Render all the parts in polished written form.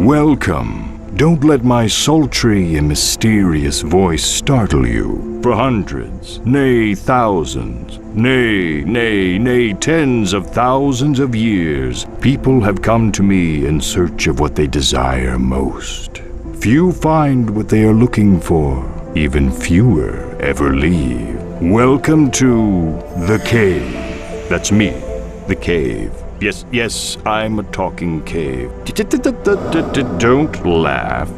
Welcome. Don't let my sultry and mysterious voice startle you. For hundreds, nay thousands, nay tens of thousands of years, people have come to me in search of what they desire most. Few find what they are looking for. Even fewer ever leave. Welcome to the cave. That's me, the cave. Yes, I'm a talking cave. Don't laugh.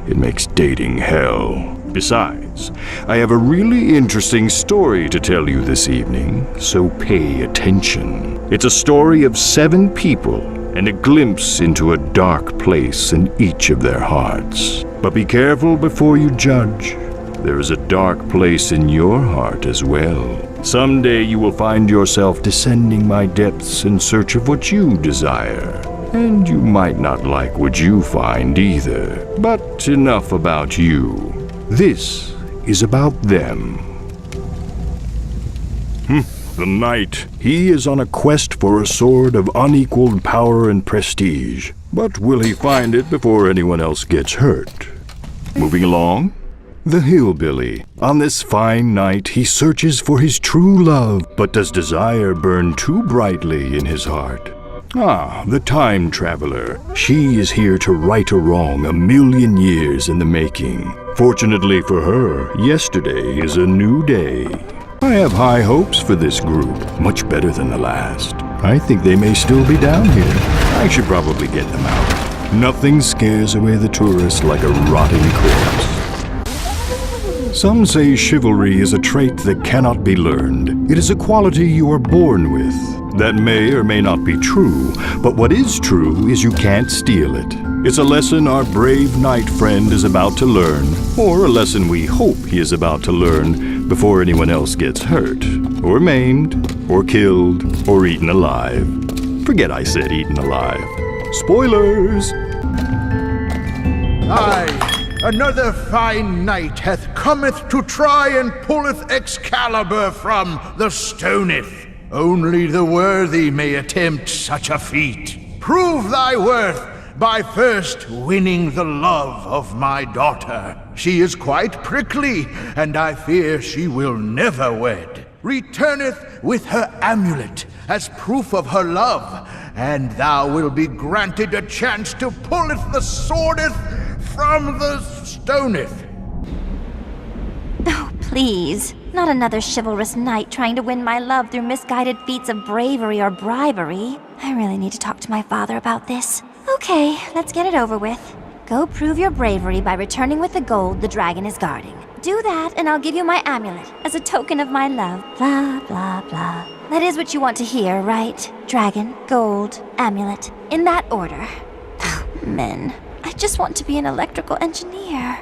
It makes dating hell. Besides, I have a really interesting story to tell you this evening, so pay attention. It's a story of 7 people and a glimpse into a dark place in each of their hearts. But be careful before you judge. There is a dark place in your heart as well. Someday you will find yourself descending my depths in search of what you desire. And you might not like what you find either. But enough about you. This is about them. The knight. He is on a quest for a sword of unequaled power and prestige. But will he find it before anyone else gets hurt? Moving along. The hillbilly. On this fine night, he searches for his true love, but does desire burn too brightly in his heart? The time traveler. She is here to right a wrong 1,000,000 years in the making. Fortunately for her, yesterday is a new day. I have high hopes for this group, much better than the last. I think they may still be down here. I should probably get them out. Nothing scares away the tourist like a rotting corpse. Some say chivalry is a trait that cannot be learned. It is a quality you are born with. That may or may not be true, but what is true is you can't steal it. It's a lesson our brave knight friend is about to learn, or a lesson we hope he is about to learn before anyone else gets hurt, or maimed, or killed, or eaten alive. Forget I said eaten alive. Spoilers! Aye. Another fine knight hath cometh to try and pulleth Excalibur from the stoneth. Only the worthy may attempt such a feat. Prove thy worth by first winning the love of my daughter. She is quite prickly, and I fear she will never wed. Returneth with her amulet as proof of her love, and thou wilt be granted a chance to pulleth the swordeth from the stoneth. Oh, please. Not another chivalrous knight trying to win my love through misguided feats of bravery or bribery. I really need to talk to my father about this. Okay, let's get it over with. Go prove your bravery by returning with the gold the dragon is guarding. Do that, and I'll give you my amulet as a token of my love. Blah, blah, blah. That is what you want to hear, right? Dragon, gold, amulet. In that order. Men. I just want to be an electrical engineer.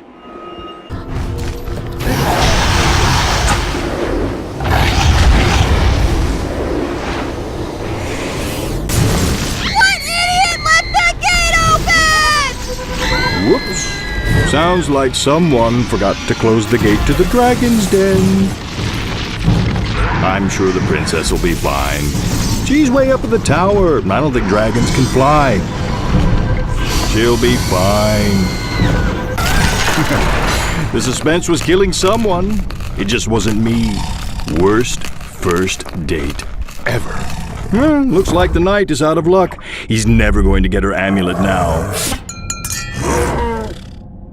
What idiot left the gate open? Whoops. Sounds like someone forgot to close the gate to the dragon's den. I'm sure the princess will be fine. She's way up at the tower. I don't think dragons can fly. She'll be fine. The suspense was killing someone. It just wasn't me. Worst first date ever. Looks like the knight is out of luck. He's never going to get her amulet now.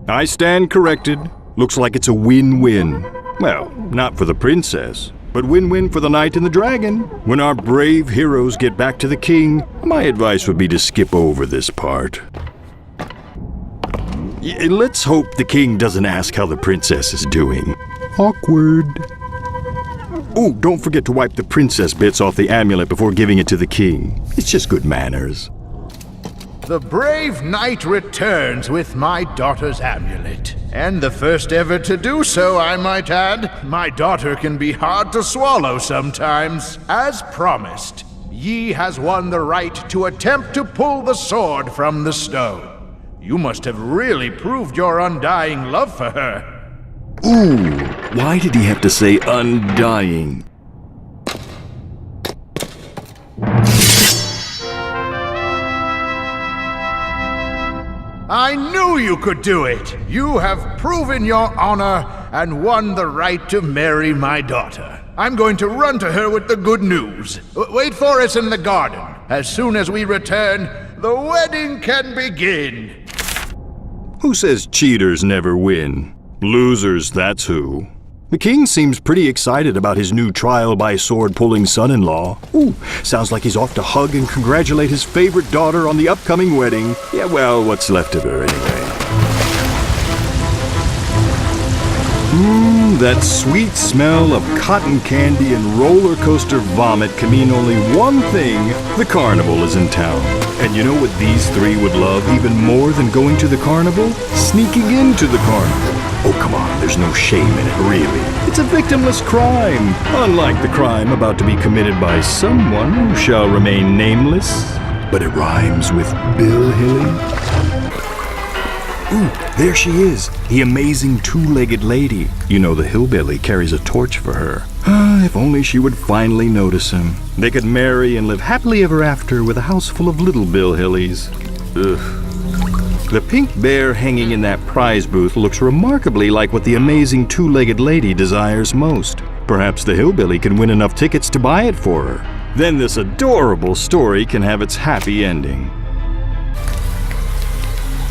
I stand corrected. Looks like it's a win-win. Well, not for the princess, but win-win for the knight and the dragon. When our brave heroes get back to the king, my advice would be to skip over this part. Let's hope the king doesn't ask how the princess is doing. Awkward. Oh, don't forget to wipe the princess bits off the amulet before giving it to the king. It's just good manners. The brave knight returns with my daughter's amulet. And the first ever to do so, I might add. My daughter can be hard to swallow sometimes. As promised, ye has won the right to attempt to pull the sword from the stone. You must have really proved your undying love for her. Ooh, why did he have to say undying? I knew you could do it. You have proven your honor and won the right to marry my daughter. I'm going to run to her with the good news. Wait for us in the garden. As soon as we return, the wedding can begin. Who says cheaters never win? Losers, that's who. The king seems pretty excited about his new trial-by-sword-pulling son-in-law. Ooh, sounds like he's off to hug and congratulate his favorite daughter on the upcoming wedding. Yeah, well, what's left of her anyway. That sweet smell of cotton candy and roller coaster vomit can mean only one thing: the carnival is in town. And you know what these three would love even more than going to the carnival? Sneaking into the carnival. Oh, come on, there's no shame in it, really. It's a victimless crime, unlike the crime about to be committed by someone who shall remain nameless. But it rhymes with Bill Hilly. Ooh, there she is, the amazing two-legged lady. You know the hillbilly carries a torch for her. If only she would finally notice him. They could marry and live happily ever after with a house full of little Bill Hillies. Ugh. The pink bear hanging in that prize booth looks remarkably like what the amazing two-legged lady desires most. Perhaps the hillbilly can win enough tickets to buy it for her. Then this adorable story can have its happy ending.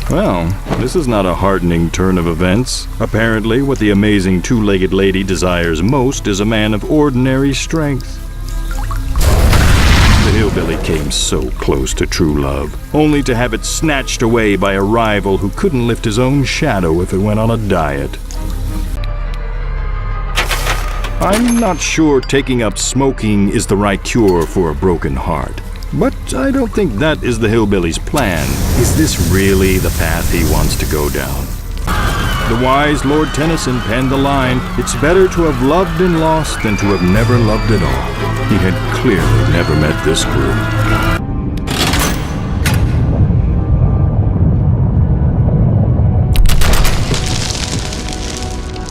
Well, this is not a heartening turn of events. Apparently, what the amazing two-legged lady desires most is a man of ordinary strength. The hillbilly came so close to true love, only to have it snatched away by a rival who couldn't lift his own shadow if it went on a diet. I'm not sure taking up smoking is the right cure for a broken heart. But I don't think that is the hillbilly's plan. Is this really the path he wants to go down? The wise Lord Tennyson penned the line, "It's better to have loved and lost than to have never loved at all." He had clearly never met this group.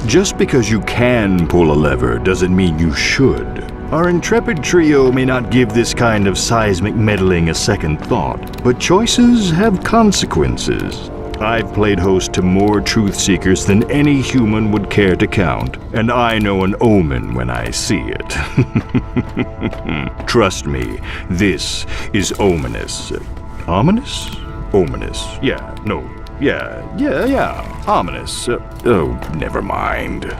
Just because you can pull a lever doesn't mean you should. Our intrepid trio may not give this kind of seismic meddling a second thought, but choices have consequences. I've played host to more truth seekers than any human would care to count, and I know an omen when I see it. Trust me, this is ominous. Ominous? Ominous. Yeah, ominous. Oh, never mind.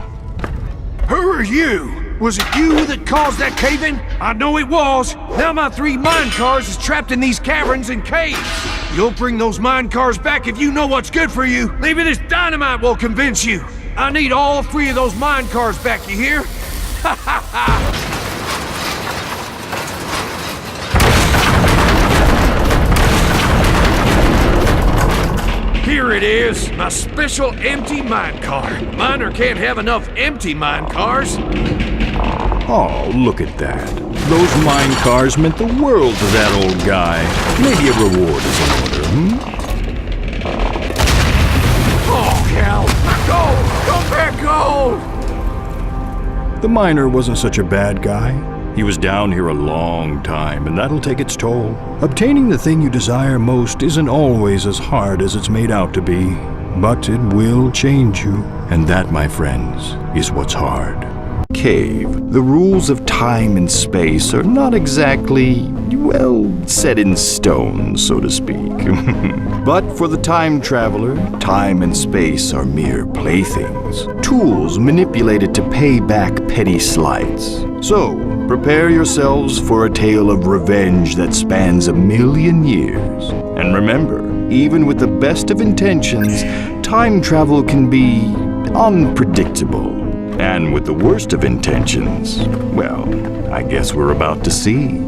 Who are you? Was it you that caused that cave-in? I know it was. Now my 3 mine cars is trapped in these caverns and caves. You'll bring those mine cars back if you know what's good for you. Maybe this dynamite will convince you. I need all 3 of those mine cars back, you hear? Ha ha ha! Here it is, my special empty mine car. Miner can't have enough empty mine cars. Oh, look at that. Those mine cars meant the world to that old guy. Maybe a reward is in order, Oh, hell! Gold! Come back, gold! The miner wasn't such a bad guy. He was down here a long time, and that'll take its toll. Obtaining the thing you desire most isn't always as hard as it's made out to be, but it will change you, and that, my friends, is what's hard. Cave. The rules of time and space are not exactly, well, set in stone, so to speak. But for the time traveler, time and space are mere playthings, tools manipulated to pay back petty slights. So, prepare yourselves for a tale of revenge that spans 1,000,000 years. And remember, even with the best of intentions, time travel can be unpredictable. And with the worst of intentions, well, I guess we're about to see.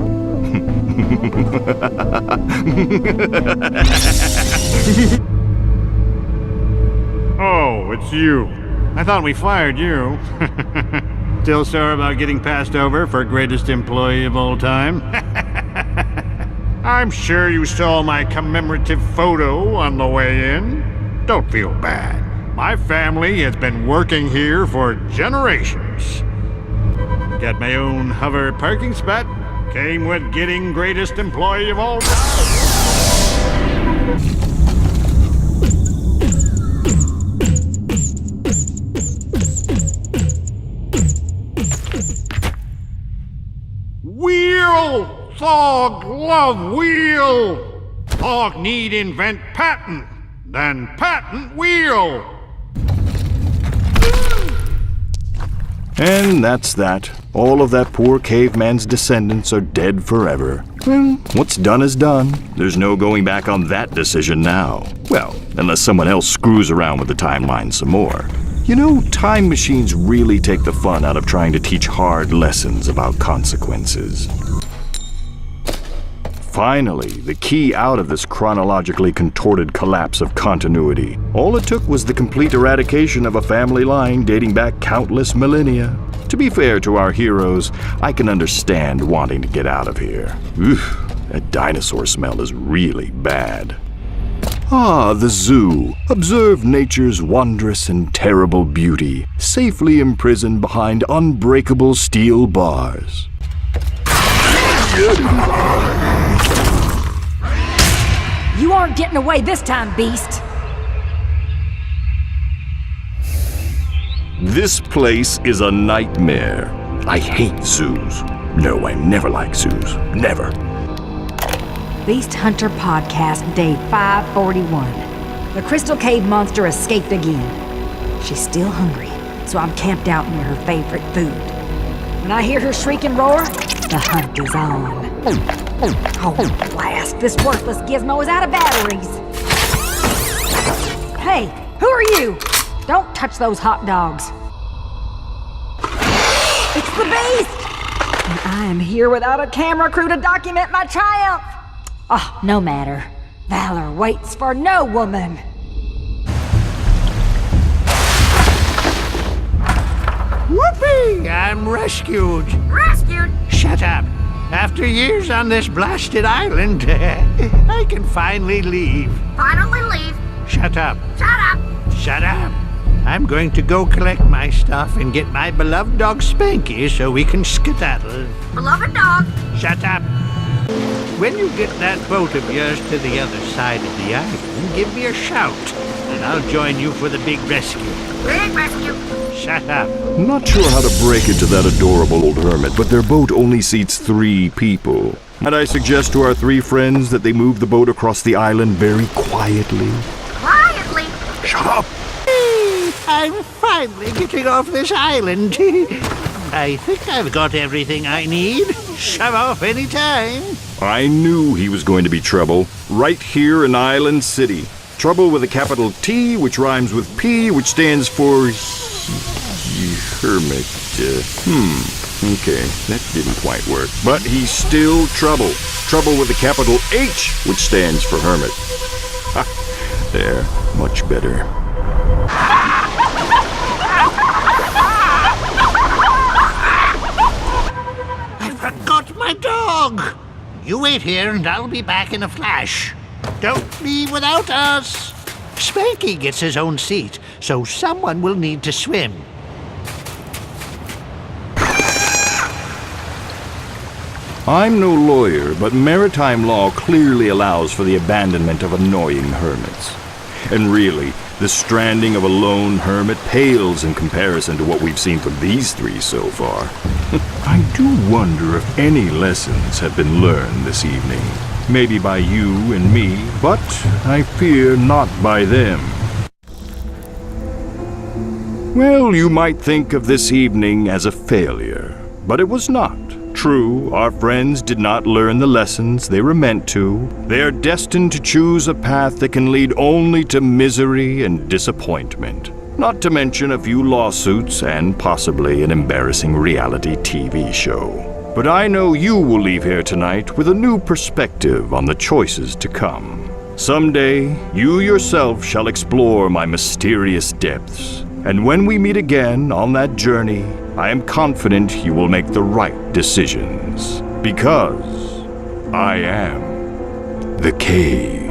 Oh, it's you. I thought we fired you. Still sore about getting passed over for greatest employee of all time? I'm sure you saw my commemorative photo on the way in. Don't feel bad. My family has been working here for generations. Got my own hover parking spot. Came with getting greatest employee of all time. wheel! Thog love wheel! Thog need invent patent, then patent wheel! And that's that. All of that poor caveman's descendants are dead forever. Well, what's done is done. There's no going back on that decision now. Well, unless someone else screws around with the timeline some more. You know, time machines really take the fun out of trying to teach hard lessons about consequences. Finally, the key out of this chronologically contorted collapse of continuity. All it took was the complete eradication of a family line dating back countless millennia. To be fair to our heroes, I can understand wanting to get out of here. That dinosaur smell is really bad. Ah, the zoo. Observe nature's wondrous and terrible beauty, safely imprisoned behind unbreakable steel bars. You aren't getting away this time, beast! This place is a nightmare. I hate zoos. No, I never like zoos. Never. Beast Hunter Podcast, Day 541. The Crystal Cave monster escaped again. She's still hungry, so I'm camped out near her favorite food. When I hear her shriek and roar, the hunt is on. Oh, blast! This worthless gizmo is out of batteries! Hey, who are you? Don't touch those hot dogs. It's the beast! And I am here without a camera crew to document my triumph! Oh, no matter. Valor waits for no woman. Whoopee! I'm rescued. Rescued? Shut up. After years on this blasted island, I can finally leave. Finally leave. Shut up. Shut up. Shut up. I'm going to go collect my stuff and get my beloved dog Spanky so we can skedaddle. Beloved dog. Shut up. When you get that boat of yours to the other side of the island, give me a shout, and I'll join you for the big rescue. Big rescue. Shut up. Not sure how to break it to that adorable old hermit, but their boat only seats 3 people. And I suggest to our 3 friends that they move the boat across the island very quietly. Quietly. Shut up! I'm finally getting off this island. I think I've got everything I need. Shove off any time. I knew he was going to be trouble. Right here in Island City. Trouble with a capital T, which rhymes with P, which stands for... hermit. Okay, that didn't quite work. But he's still trouble. Trouble with a capital H, which stands for hermit. Ha! There, much better. I forgot my dog. You wait here and I'll be back in a flash. Don't leave without us. Spanky gets his own seat, so someone will need to swim. I'm no lawyer, but maritime law clearly allows for the abandonment of annoying hermits. And really, the stranding of a lone hermit pales in comparison to what we've seen from these 3 so far. I do wonder if any lessons have been learned this evening. Maybe by you and me, but I fear not by them. Well, you might think of this evening as a failure, but it was not. True, our friends did not learn the lessons they were meant to. They are destined to choose a path that can lead only to misery and disappointment. Not to mention a few lawsuits and possibly an embarrassing reality TV show. But I know you will leave here tonight with a new perspective on the choices to come. Someday, you yourself shall explore my mysterious depths. And when we meet again on that journey, I am confident you will make the right decisions. Because I am the cave.